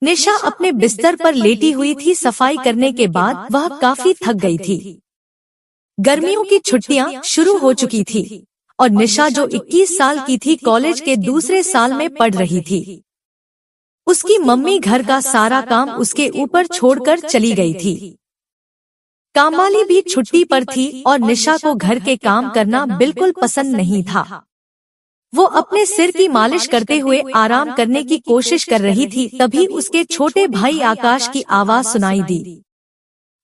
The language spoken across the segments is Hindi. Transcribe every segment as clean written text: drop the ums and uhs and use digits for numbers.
निशा अपने बिस्तर पर लेटी हुई थी। सफाई करने के बाद वह काफी थक गई थी। गर्मियों की छुट्टियां शुरू हो चुकी थी और निशा जो 21 साल की थी, कॉलेज के दूसरे साल में पढ़ रही थी। उसकी मम्मी घर का सारा काम उसके ऊपर छोड़कर चली गई थी। कामवाली भी छुट्टी पर थी और निशा को घर के काम करना बिल्कुल पसंद नहीं था। वो अपने सिर की मालिश करते हुए आराम करने की कोशिश कर रही थी, तभी उसके छोटे भाई आकाश की आवाज सुनाई दी।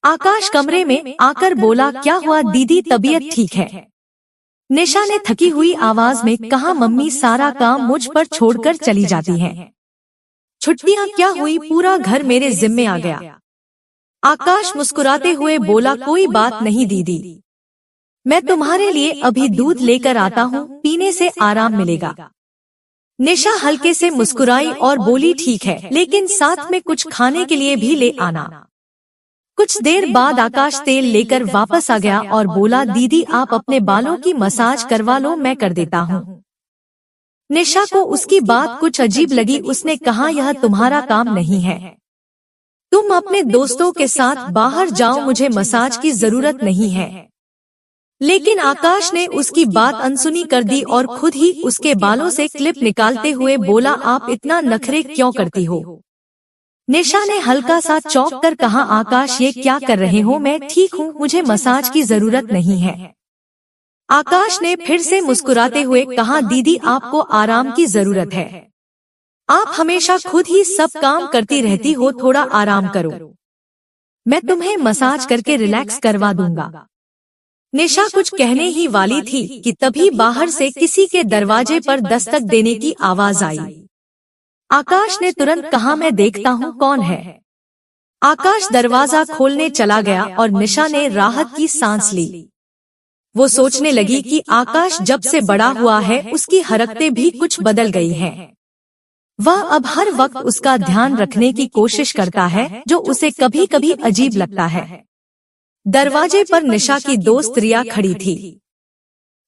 आकाश कमरे में आकर बोला, क्या हुआ दीदी, तबीयत ठीक है? निशा ने थकी हुई आवाज में कहा, मम्मी सारा काम मुझ पर छोड़कर चली जाती हैं। छुट्टियां क्या हुई, पूरा घर मेरे जिम्मे आ गया। आकाश मुस्कुराते हुए बोला, कोई बात नहीं दीदी, मैं तुम्हारे लिए अभी दूध लेकर आता हूँ, पीने से आराम मिलेगा। निशा हल्के से मुस्कुराई और बोली, ठीक है, लेकिन साथ में कुछ खाने के लिए भी ले आना। कुछ देर बाद आकाश तेल लेकर वापस आ गया और बोला, दीदी आप अपने बालों की मसाज करवा लो, मैं कर देता हूँ। निशा को उसकी बात कुछ अजीब लगी। उसने कहा, यह तुम्हारा काम नहीं है, तुम अपने दोस्तों के साथ बाहर जाओ, मुझे मसाज की जरूरत नहीं है। लेकिन आकाश ने उसकी बात अनसुनी कर दी और खुद ही उसके बालों से क्लिप निकालते हुए बोला, आप इतना नखरे क्यों करती हो? निशा ने हल्का सा चौंक कर कहा, आकाश ये क्या कर रहे हो? मैं ठीक हूँ, मुझे मसाज की जरूरत नहीं है। आकाश ने फिर से मुस्कुराते हुए कहा, दीदी आपको आराम की जरूरत है, आप हमेशा खुद ही सब काम करती रहती हो, थोड़ा आराम करो, मैं तुम्हें मसाज करके रिलैक्स करवा दूंगा। निशा कुछ कहने ही वाली थी कि तभी बाहर से किसी के दरवाजे पर दस्तक देने की आवाज आई। आकाश ने तुरंत कहा, मैं देखता हूँ कौन है। आकाश दरवाजा खोलने चला गया और निशा ने राहत की सांस ली। वो सोचने लगी कि आकाश जब से बड़ा हुआ है उसकी हरकतें भी कुछ बदल गई हैं। वह अब हर वक्त उसका ध्यान रखने की कोशिश करता है, जो उसे कभी कभी अजीब लगता है। दरवाजे पर निशा की दोस्त रिया खड़ी थी।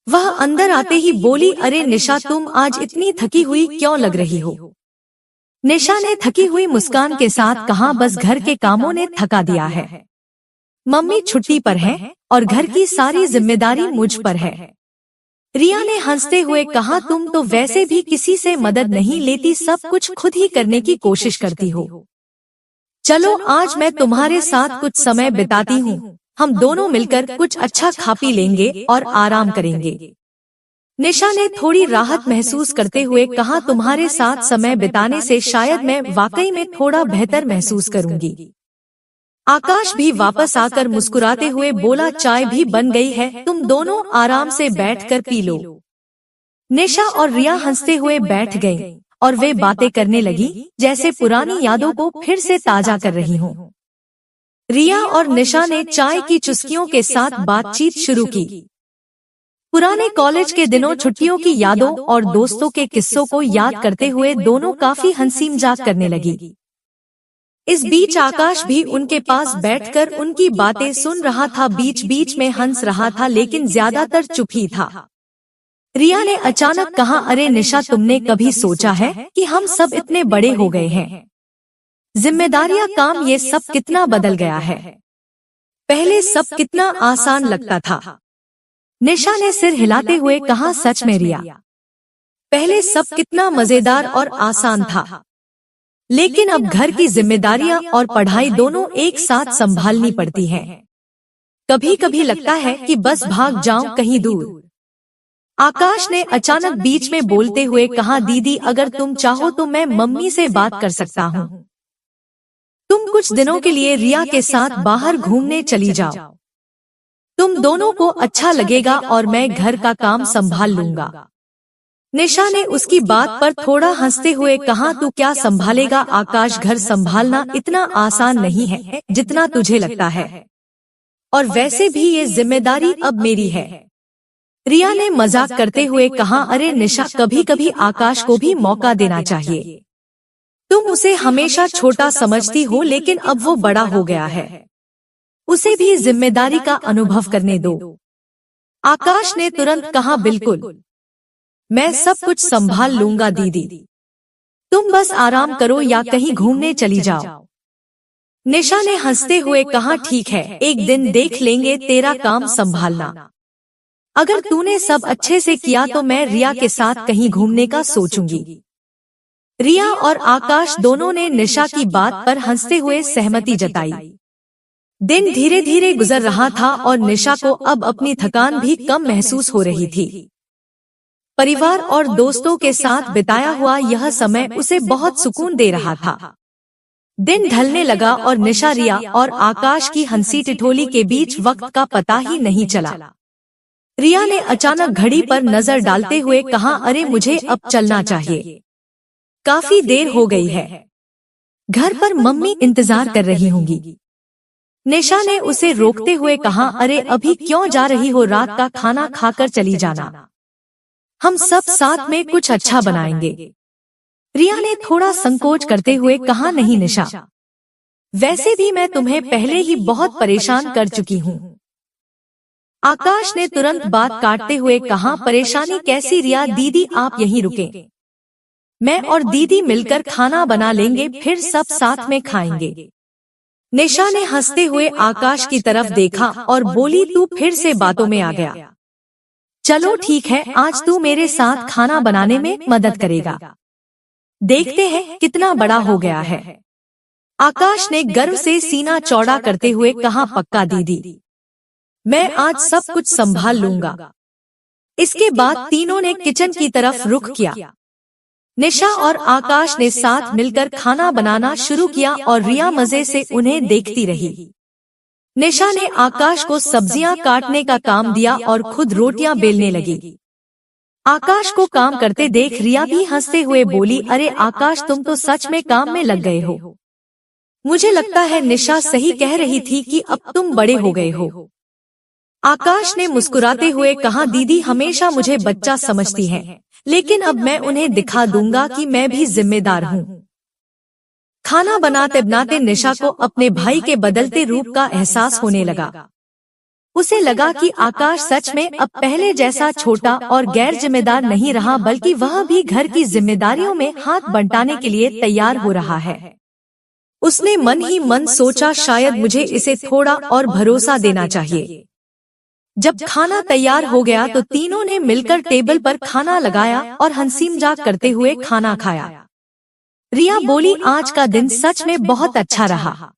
वह अंदर आते ही बोली, अरे निशा, तुम आज इतनी थकी हुई क्यों लग रही हो? निशा ने थकी हुई मुस्कान के साथ कहा, बस घर के कामों ने थका दिया है, मम्मी छुट्टी पर है और घर की सारी जिम्मेदारी मुझ पर है। रिया ने हंसते हुए कहा, तुम तो वैसे भी किसी से मदद नहीं लेती, सब कुछ खुद ही करने की कोशिश करती हो। चलो आज मैं तुम्हारे साथ कुछ समय बिताती हूँ, हम दोनों मिलकर कुछ अच्छा खा पी लेंगे और आराम करेंगे। निशा ने थोड़ी राहत महसूस करते हुए कहा, तुम्हारे साथ समय बिताने से शायद मैं वाकई में थोड़ा बेहतर महसूस करूंगी। आकाश भी वापस आकर मुस्कुराते हुए बोला, चाय भी बन गई है, तुम दोनों आराम से बैठकर पी लो। निशा और रिया हंसते हुए बैठ गईं और वे बातें करने लगी जैसे पुरानी यादों को फिर से ताजा कर रही हों। रिया और निशा ने चाय की चुस्कियों के साथ बातचीत शुरू की। पुराने कॉलेज के दिनों, छुट्टियों की यादों और दोस्तों के किस्सों को याद करते हुए दोनों काफी हंसी मजाक करने लगी। इस बीच आकाश भी उनके पास बैठकर उनकी बातें सुन रहा था, बीच बीच में हंस रहा था, लेकिन ज्यादातर चुप ही था। रिया ने अचानक कहा, अरे निशा, तुमने कभी सोचा है कि हम सब इतने बड़े हो गए हैं, जिम्मेदारियां, काम, ये सब कितना बदल गया है। पहले सब कितना आसान लगता था। निशा ने सिर हिलाते हुए कहा, सच में रिया, पहले सब कितना मजेदार और आसान था, लेकिन अब घर की जिम्मेदारियां और पढ़ाई दोनों एक साथ संभालनी पड़ती हैं। कभी कभी लगता है कि बस भाग जाऊं कहीं दूर। आकाश ने अचानक बीच में बोलते हुए कहा, दीदी अगर तुम चाहो तो मैं मम्मी से बात कर सकता हूँ, तुम कुछ दिनों के लिए रिया के साथ बाहर घूमने चली जाओ, तुम दोनों को अच्छा लगेगा और मैं घर का काम संभाल लूंगा। निशा ने उसकी बात पर थोड़ा हंसते हुए कहा, तू क्या संभालेगा आकाश, घर संभालना इतना आसान नहीं है जितना तुझे लगता है, और वैसे भी ये जिम्मेदारी अब मेरी है। रिया ने मजाक करते हुए कहा, अरे निशा, कभी कभी आकाश को भी मौका देना चाहिए, तुम उसे हमेशा छोटा समझती हो, लेकिन अब वो बड़ा हो गया है, उसे भी जिम्मेदारी का अनुभव करने दो। आकाश ने तुरंत कहा, बिल्कुल, मैं सब कुछ संभाल लूंगा दीदी। तुम बस आराम करो या कहीं घूमने चली जाओ। निशा ने हंसते हुए कहा, ठीक है, एक दिन देख लेंगे, तेरा काम संभालना। अगर तूने सब अच्छे से किया तो मैं रिया के साथ कहीं घूमने का सोचूंगी। रिया और आकाश दोनों ने निशा की बात पर हंसते हुए सहमति जताई। दिन धीरे धीरे गुजर रहा था और निशा को अब अपनी थकान भी कम महसूस हो रही थी। परिवार और दोस्तों के साथ बिताया हुआ यह समय उसे बहुत सुकून दे रहा था। दिन ढलने लगा और निशा, रिया और आकाश की हंसी ठिठोली के बीच वक्त का पता ही नहीं चला। रिया ने अचानक घड़ी पर नजर डालते हुए कहा, अरे मुझे अब चलना चाहिए, काफी देर हो गई है, घर पर मम्मी इंतजार कर रही होंगी। निशा ने उसे रोकते हुए कहा, अरे अभी क्यों जा रही हो, रात का खाना खाकर चली जाना, हम सब साथ में कुछ अच्छा बनाएंगे। रिया ने थोड़ा संकोच करते हुए कहा, नहीं निशा, वैसे भी मैं तुम्हें पहले ही बहुत परेशान कर चुकी हूँ। आकाश ने तुरंत बात काटते हुए कहा, परेशानी कैसी रिया, दीदी आप यहीं रुकें, मैं और दीदी मिलकर खाना बना लेंगे, फिर सब साथ में खाएंगे। निशा ने हंसते हुए आकाश की तरफ देखा और बोली, तू फिर से बातों में आ गया। चलो ठीक है, आज तू मेरे साथ खाना बनाने में मदद करेगा, देखते हैं कितना बड़ा हो गया है। आकाश ने गर्व से सीना चौड़ा करते हुए कहा, पक्का दीदी, मैं आज सब कुछ संभाल लूंगा। इसके बाद तीनों ने किचन की तरफ रुख किया। निशा और आकाश ने साथ मिलकर खाना बनाना शुरू किया और रिया मजे से उन्हें देखती रही। निशा ने आकाश को सब्जियां काटने का काम दिया और खुद रोटियां बेलने लगी। आकाश को काम करते देख रिया भी हंसते हुए बोली, अरे आकाश, तुम तो सच में काम में लग गए हो। मुझे लगता है निशा सही कह रही थी कि अब तुम बड़े हो गए हो। आकाश ने मुस्कुराते हुए कहा, दीदी हमेशा मुझे बच्चा समझती हैं, लेकिन अब मैं उन्हें दिखा दूंगा कि मैं भी जिम्मेदार हूँ। खाना बनाते बनाते निशा को अपने भाई के बदलते रूप का एहसास होने लगा। उसे लगा कि आकाश सच में अब पहले जैसा छोटा और गैर जिम्मेदार नहीं रहा, बल्कि वह भी घर की जिम्मेदारियों में हाथ बंटाने के लिए तैयार हो रहा है। उसने मन ही मन सोचा, शायद मुझे इसे थोड़ा और भरोसा देना चाहिए। जब खाना तैयार हो गया तो तीनों ने मिलकर टेबल पर खाना लगाया और हंसी मजाक करते हुए खाना खाया। रिया बोली, आज का दिन सच में बहुत अच्छा रहा,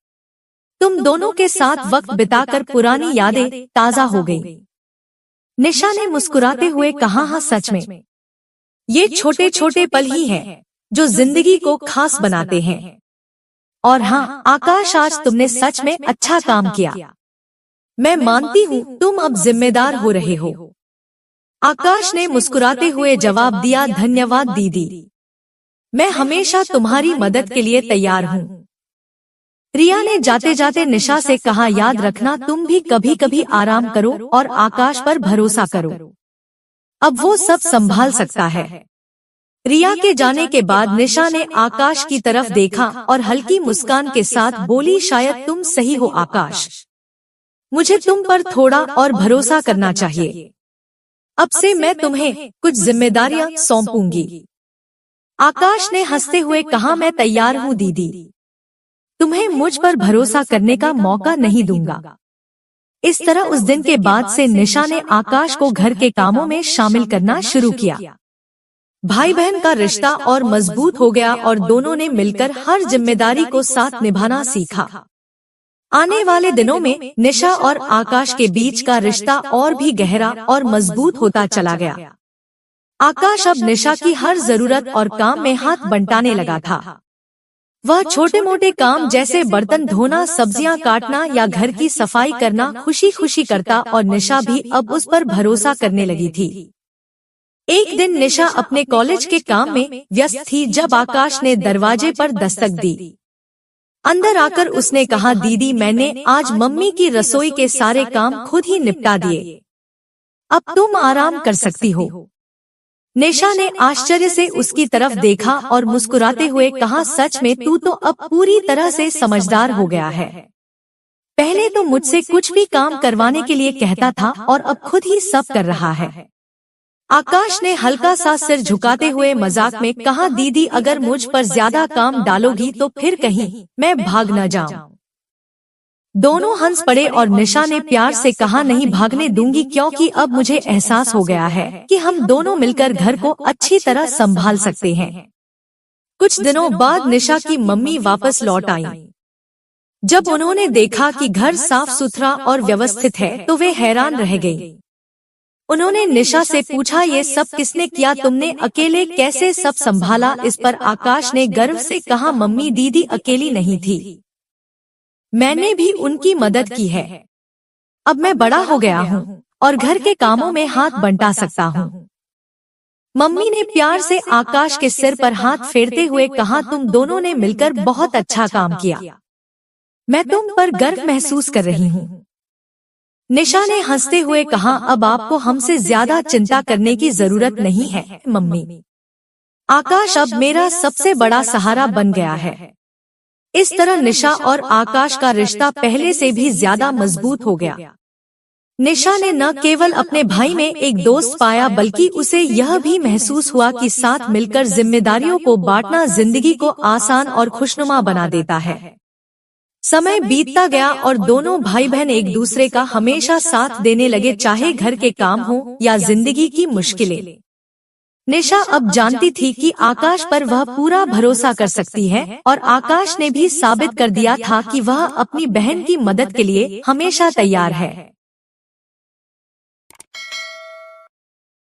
तुम दोनों के साथ वक्त बिताकर पुरानी यादें ताजा हो गई। निशा ने मुस्कुराते हुए कहा, हाँ सच में, ये छोटे छोटे पल ही हैं जो जिंदगी को खास बनाते हैं। और हाँ आकाश, आज तुमने सच में अच्छा काम किया, मैं मानती हूँ तुम अब जिम्मेदार हो रहे हो। आकाश ने मुस्कुराते हुए जवाब दिया, धन्यवाद दीदी, मैं हमेशा तुम्हारी मदद के लिए तैयार हूँ। रिया ने जाते जाते निशा से कहा, याद रखना तुम भी कभी कभी आराम करो और आकाश पर भरोसा करो, अब वो सब संभाल सकता है। रिया के जाने के बाद निशा ने आकाश की तरफ देखा और हल्की मुस्कान के साथ बोली, शायद तुम सही हो आकाश, मुझे तुम पर थोड़ा और भरोसा करना चाहिए। अब से मैं तुम्हें कुछ जिम्मेदारियां सौंपूंगी। आकाश ने हंसते हुए कहा, मैं तैयार हूँ दीदी, तुम्हें मुझ पर भरोसा करने का मौका नहीं दूंगा। इस तरह उस दिन के बाद से निशा ने आकाश को घर के कामों में शामिल करना शुरू किया। भाई बहन का रिश्ता और मजबूत हो गया और दोनों ने मिलकर हर जिम्मेदारी को साथ निभाना सीखा। आने वाले दिनों में निशा और आकाश के बीच का रिश्ता और भी गहरा और मजबूत होता चला गया। आकाश अब निशा की हर जरूरत और काम में हाथ बंटाने लगा था। वह छोटे मोटे काम जैसे बर्तन धोना, सब्जियां काटना या घर की सफाई करना खुशी खुशी करता और निशा भी अब उस पर भरोसा करने लगी थी। एक दिन निशा अपने कॉलेज के काम में व्यस्त थी जब आकाश ने दरवाजे पर दस्तक दी। अंदर आकर उसने कहा, दीदी मैंने आज मम्मी की रसोई के सारे काम खुद ही निपटा दिए, अब तुम आराम कर सकती हो। निशा ने आश्चर्य से उसकी तरफ देखा और मुस्कुराते हुए कहा, सच में तू तो अब पूरी तरह से समझदार हो गया है। पहले तो मुझसे कुछ भी काम करवाने के लिए कहता था और अब खुद ही सब कर रहा है। आकाश ने हल्का सा सिर झुकाते हुए मजाक में कहा, दीदी अगर मुझ पर ज्यादा काम डालोगी तो फिर कहीं मैं भाग न जाऊं। दोनों हंस पड़े और निशा ने प्यार से कहा, नहीं भागने दूंगी, क्योंकि अब मुझे एहसास हो गया है कि हम दोनों मिलकर घर को अच्छी तरह संभाल सकते हैं। कुछ दिनों बाद निशा की मम्मी वापस लौट आई। जब उन्होंने देखा कि घर साफ सुथरा और व्यवस्थित है तो वे हैरान रह गई। उन्होंने निशा से पूछा, ये सब किसने किया, तुमने अकेले कैसे सब संभाला? इस पर आकाश ने गर्व से कहा, मम्मी दीदी अकेली नहीं थी, मैंने भी उनकी मदद की है। अब मैं बड़ा हो गया हूँ और घर के कामों में हाथ बंटा सकता हूँ। मम्मी ने प्यार से आकाश के सिर पर हाथ फेरते हुए कहा, तुम दोनों ने मिलकर बहुत अच्छा काम किया, मैं तुम पर गर्व महसूस कर रही हूँ। निशा ने हंसते हुए कहा, अब आपको हमसे ज्यादा चिंता करने की जरूरत नहीं है मम्मी। आकाश अब मेरा सबसे बड़ा सहारा बन गया है। इस तरह निशा और आकाश का रिश्ता पहले से भी ज्यादा मजबूत हो गया। निशा ने न केवल अपने भाई में एक दोस्त पाया, बल्कि उसे यह भी महसूस हुआ कि साथ मिलकर जिम्मेदारियों को बांटना जिंदगी को आसान और खुशनुमा बना देता है। समय बीतता गया और दोनों भाई बहन एक दूसरे का हमेशा साथ देने लगे, चाहे घर के काम हो या जिंदगी की मुश्किलें। निशा अब जानती थी कि आकाश पर वह पूरा भरोसा कर सकती है और आकाश ने भी साबित कर दिया था कि वह अपनी बहन की मदद के लिए हमेशा तैयार है।